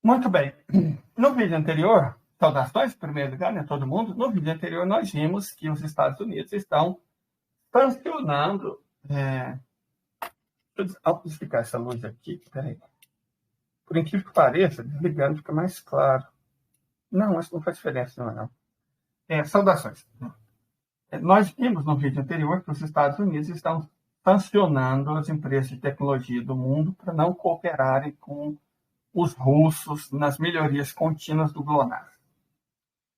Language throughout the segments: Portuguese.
Muito bem. No vídeo anterior, saudações, em primeiro lugar, né, todo mundo. No vídeo anterior, nós vimos que os Estados Unidos estão sancionando. Deixa eu explicar essa luz aqui. Peraí. Por incrível que pareça, desligando fica mais claro. Não, isso não faz diferença, não. Saudações. Nós vimos no vídeo anterior que os Estados Unidos estão sancionando as empresas de tecnologia do mundo para não cooperarem com os russos nas melhorias contínuas do GLONASS.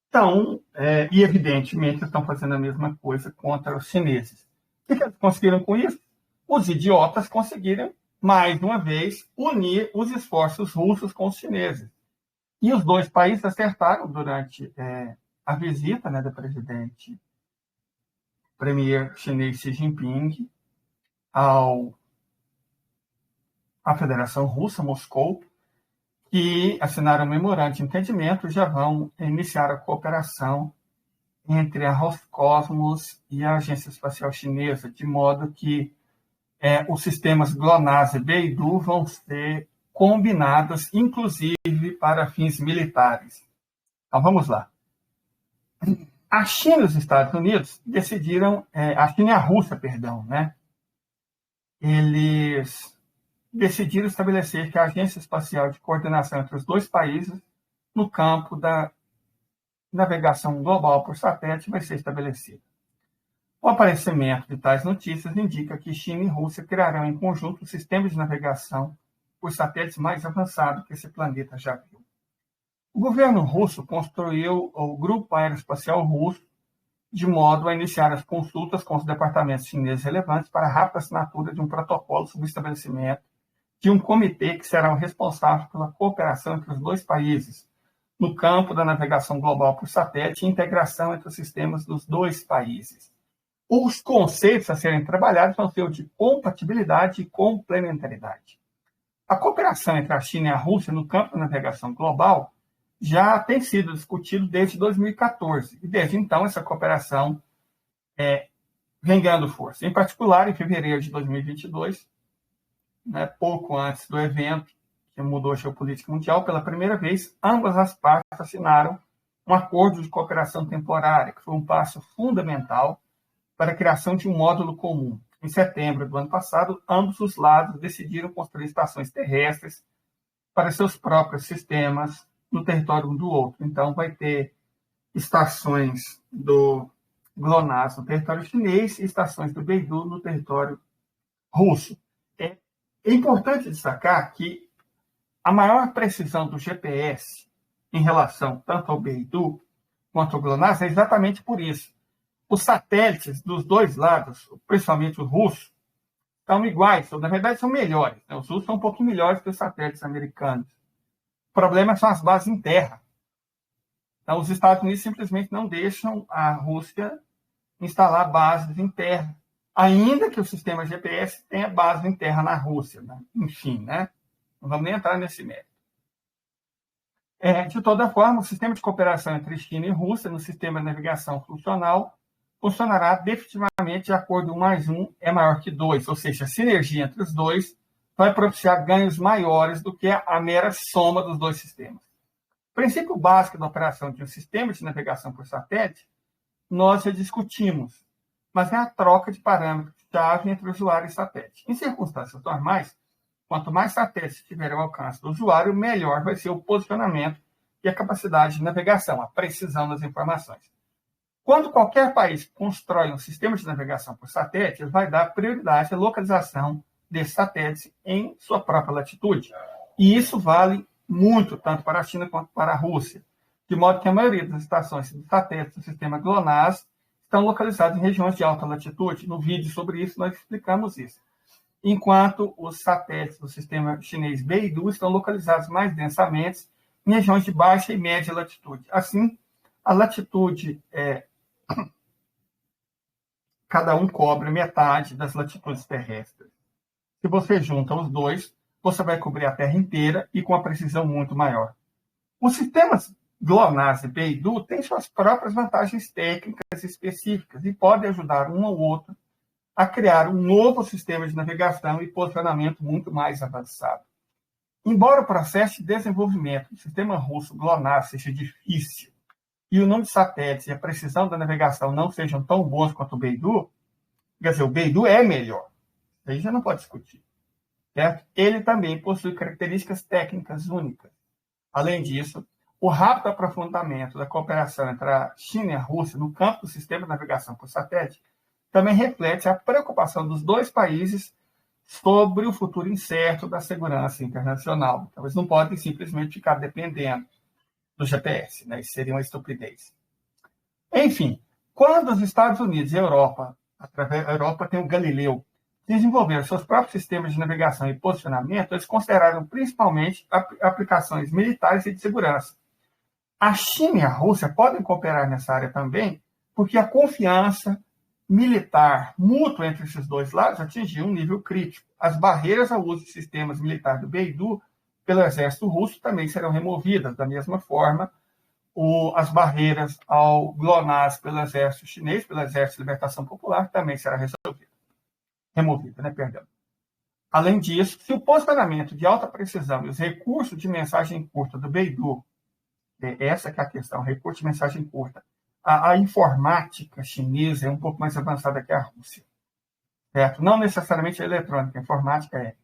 Então, e evidentemente estão fazendo a mesma coisa contra os chineses. O que eles conseguiram com isso? Os idiotas conseguiram, mais uma vez, unir os esforços russos com os chineses. E os dois países acertaram durante a visita, né, do premier chinês Xi Jinping à Federação Russa, Moscou, que assinaram um memorando de entendimento e já vão iniciar a cooperação entre a Roscosmos e a Agência Espacial Chinesa, de modo que os sistemas GLONASS e Beidou vão ser combinados, inclusive para fins militares. Então, vamos lá. A China e os Estados Unidos decidiram, a China e a Rússia, perdão, né? Eles decidiram estabelecer que a Agência Espacial de Coordenação entre os dois países no campo da navegação global por satélite vai ser estabelecida. O aparecimento de tais notícias indica que China e Rússia criarão em conjunto um sistema de navegação por satélites mais avançado que esse planeta já viu. O governo russo construiu o Grupo Aeroespacial Russo de modo a iniciar as consultas com os departamentos chineses relevantes para a rápida assinatura de um protocolo sobre o estabelecimento de um comitê que será o responsável pela cooperação entre os dois países no campo da navegação global por satélite e integração entre os sistemas dos dois países. Os conceitos a serem trabalhados vão ser o de compatibilidade e complementaridade. A cooperação entre a China e a Rússia no campo da navegação global já tem sido discutido desde 2014, e desde então essa cooperação vem ganhando força. Em particular, em fevereiro de 2022, pouco antes do evento que mudou a geopolítica mundial, pela primeira vez, ambas as partes assinaram um acordo de cooperação temporária, que foi um passo fundamental para a criação de um módulo comum. Em setembro do ano passado, ambos os lados decidiram construir estações terrestres para seus próprios sistemas no território um do outro. Então, vai ter estações do GLONASS no território chinês e estações do Beidou no território russo. É importante destacar que a maior precisão do GPS em relação tanto ao Beidou quanto ao GLONASS é exatamente por isso. Os satélites dos dois lados, principalmente os russos, são iguais, ou na verdade são melhores. Os russos são um pouquinho melhores que os satélites americanos. O problema são as bases em terra. Então, os Estados Unidos simplesmente não deixam a Rússia instalar bases em terra, ainda que o sistema GPS tenha base em terra na Rússia. Né? Enfim, né? Não vamos nem entrar nesse mérito. De toda forma, o sistema de cooperação entre China e Rússia no sistema de navegação funcional funcionará definitivamente de acordo 1 mais 1 é maior que 2, ou seja, a sinergia entre os dois vai propiciar ganhos maiores do que a mera soma dos dois sistemas. O princípio básico da operação de um sistema de navegação por satélite nós já discutimos, mas é a troca de parâmetros-chave entre usuário e satélite. Em circunstâncias normais, quanto mais satélites tiverem ao alcance do usuário, melhor vai ser o posicionamento e a capacidade de navegação, a precisão das informações. Quando qualquer país constrói um sistema de navegação por satélite, ele vai dar prioridade à localização desses satélites em sua própria latitude. E isso vale muito, tanto para a China quanto para a Rússia, de modo que a maioria das estações de satélites do sistema GLONASS estão localizadas em regiões de alta latitude. No vídeo sobre isso, nós explicamos isso. Enquanto os satélites do sistema chinês Beidou estão localizados mais densamente em regiões de baixa e média latitude. Assim, a latitude cada um cobre metade das latitudes terrestres. Se você junta os dois, você vai cobrir a Terra inteira e com uma precisão muito maior. Os sistemas GLONASS e Beidou têm suas próprias vantagens técnicas específicas e podem ajudar um ao outro a criar um novo sistema de navegação e posicionamento muito mais avançado. Embora o processo de desenvolvimento do sistema russo GLONASS seja difícil e o número de satélites e a precisão da navegação não sejam tão bons quanto o Beidou, quer dizer, o Beidou é melhor, aí já não pode discutir, certo? Ele também possui características técnicas únicas. Além disso, o rápido aprofundamento da cooperação entre a China e a Rússia no campo do sistema de navegação por satélite também reflete a preocupação dos dois países sobre o futuro incerto da segurança internacional. Então, eles não podem simplesmente ficar dependendo do GPS, né? Isso seria uma estupidez. Enfim, quando os Estados Unidos e a Europa tem o Galileu, desenvolveram seus próprios sistemas de navegação e posicionamento, eles consideraram principalmente aplicações militares e de segurança. A China e a Rússia podem cooperar nessa área também, porque a confiança militar mútua entre esses dois lados atingiu um nível crítico. As barreiras ao uso de sistemas militares do Beidou pelo exército russo também serão removidas. Da mesma forma, as barreiras ao GLONASS pelo exército chinês, pelo Exército de Libertação Popular, também será removida, perdão. Além disso, se o posicionamento de alta precisão e os recursos de mensagem curta do Beidou, essa que é a questão, recurso de mensagem curta, a informática chinesa é um pouco mais avançada que a Rússia, certo? Não necessariamente a eletrônica, a informática é.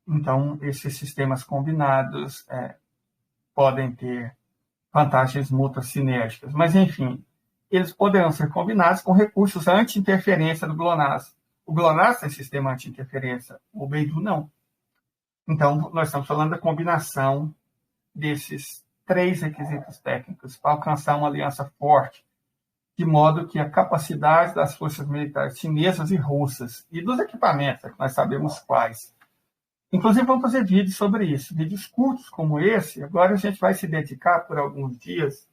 Então, esses sistemas combinados podem ter vantagens mútuas sinérgicas. Mas, enfim, eles poderão ser combinados com recursos anti-interferência do GLONASS. O GLONASS tem sistema anti-interferência, o Beidou não. Então, nós estamos falando da combinação desses 3 requisitos técnicos para alcançar uma aliança forte, de modo que a capacidade das forças militares chinesas e russas e dos equipamentos, que nós sabemos quais. Inclusive, vamos fazer vídeos sobre isso, vídeos curtos como esse. Agora a gente vai se dedicar por alguns dias,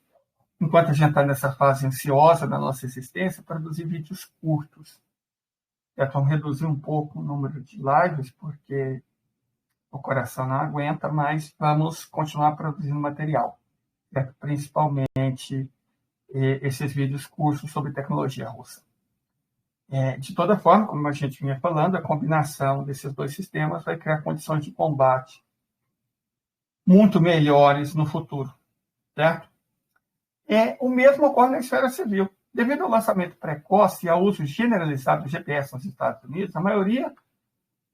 enquanto a gente está nessa fase ansiosa da nossa existência, para produzir vídeos curtos. Vamos reduzir um pouco o número de lives, porque o coração não aguenta, mas vamos continuar produzindo material, certo? Principalmente esses vídeos cursos sobre tecnologia russa. De toda forma, como a gente vinha falando, a combinação desses dois sistemas vai criar condições de combate muito melhores no futuro, certo? O mesmo ocorre na esfera civil. Devido ao lançamento precoce e ao uso generalizado do GPS nos Estados Unidos, a maioria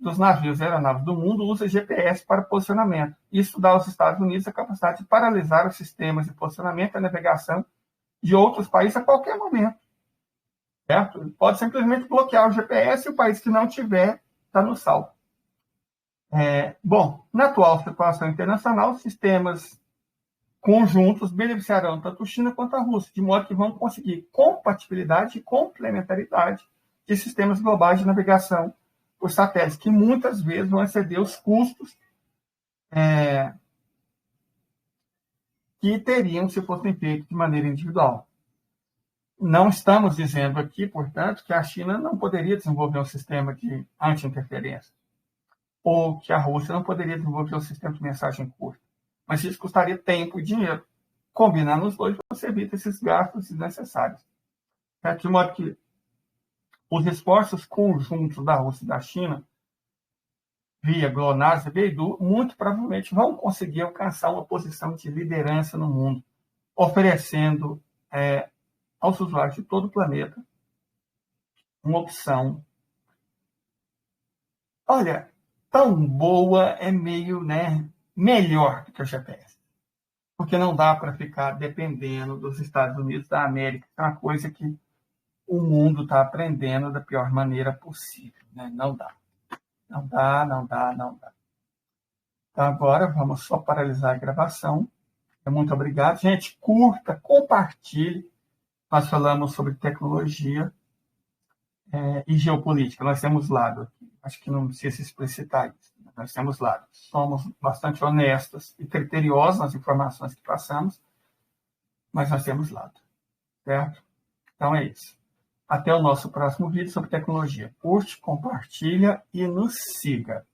dos navios e aeronaves do mundo usa GPS para posicionamento. Isso dá aos Estados Unidos a capacidade de paralisar os sistemas de posicionamento e navegação de outros países a qualquer momento. Certo? Pode simplesmente bloquear o GPS e o país que não tiver está no salvo. Bom, na atual situação internacional, sistemas conjuntos beneficiarão tanto a China quanto a Rússia, de modo que vão conseguir compatibilidade e complementaridade de sistemas globais de navegação por satélites, que muitas vezes vão exceder os custos que teriam se fossem feitos de maneira individual. Não estamos dizendo aqui, portanto, que a China não poderia desenvolver um sistema de anti-interferência, ou que a Rússia não poderia desenvolver um sistema de mensagem curta. Mas isso custaria tempo e dinheiro. Combinando os dois, você evita esses gastos desnecessários. De modo que os esforços conjuntos da Rússia e da China, via GLONASS e Beidou, muito provavelmente vão conseguir alcançar uma posição de liderança no mundo, oferecendo aos usuários de todo o planeta uma opção. Olha, tão boa é meio, melhor do que o GPS. Porque não dá para ficar dependendo dos Estados Unidos da América. É uma coisa que o mundo está aprendendo da pior maneira possível. Não dá. Não dá. Então, agora vamos só paralisar a gravação. Muito obrigado. Gente, curta, compartilhe. Nós falamos sobre tecnologia e geopolítica. Nós temos lado aqui. Acho que não precisa explicitar isso. Nós temos lados. Somos bastante honestos e criteriosos nas informações que passamos, mas nós temos lado. Certo? Então é isso. Até o nosso próximo vídeo sobre tecnologia. Curte, compartilha e nos siga.